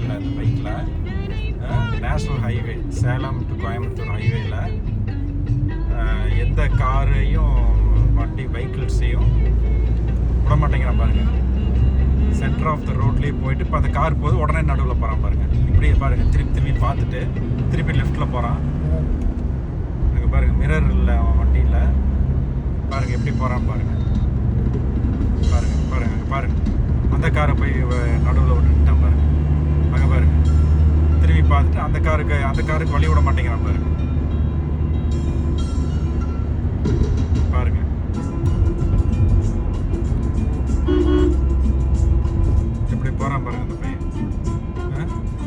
இல்லை இந்த பைக்கில். National highway Salem to Coimbatore ஹைவேயில் எந்த காரையும் வண்டி வெஹிக்கிள்ஸையும் விட மாட்டேங்கிறான் பாருங்கள். சென்டர் ஆஃப் த ரோட்லேயே போயிட்டு இப்போ அந்த கார் போது உடனே நடுவில் போகிறான் பாருங்கள். இப்படியே பாருங்கள், திரும்பி பார்த்துட்டு திருப்பி லெஃப்ட்டில் போகிறான். எனக்கு பாருங்கள், மிரர் இல்லை அவன் வண்டியில். பாருங்கள் எப்படி போகிறான் பாருங்கள். பாருங்கள் அந்த காரை போய் நடுவில் விட்டுட்டான் பாருங்கள். அங்கே பாருங்கள், திரும்பி பார்த்துட்டு அந்த காருக்கு வழி விட மாட்டேங்கிறான் பாருங்கள். எப்படி போகிறான் பாருங்கள் அந்த பையன்.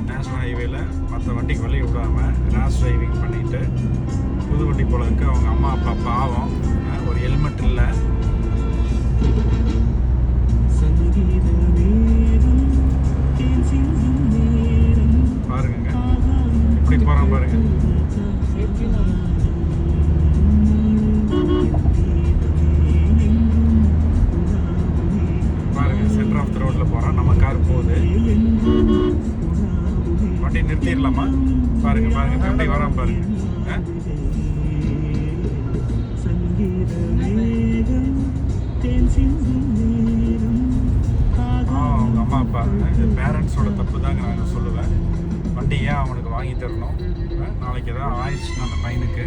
நேஷ்னல் ஹைவேல மற்ற வண்டிக்கு வழி விடாமல் ரேஷ் டிரைவிங் பண்ணிட்டு புது வண்டி போல இருக்கு. அவங்க அம்மா அப்பா பாவம், ஒரு ஹெல்மெட் இல்லை. பாருங்க எப்படி போறான் பாருங்க. பாருங்க சென்டர் ஆஃப் த ரோட்ல போறான். நம்ம கார் போகுது. வண்டி நிறுத்திடலாமா? பாருங்க எப்படி வரான் பாருங்க. அவங்க அம்மா அப்பா, பேரண்ட்ஸோட தப்பு தாங்க நான் சொல்லுவேன். வண்டி ஏன் அவனுக்கு வாங்கி தரணும்? நாளைக்கு எதாவது ஆயிடுச்சுன்னா அந்த பையனுக்கு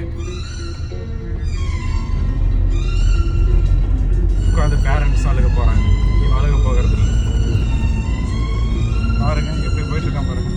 உட்காந்து பேரண்ட்ஸ் அழுக போகிறாங்க. இவன் அழுக போகிறது இல்லை. பாருங்க எப்படி போயிட்டு இருக்கான் பாருங்க.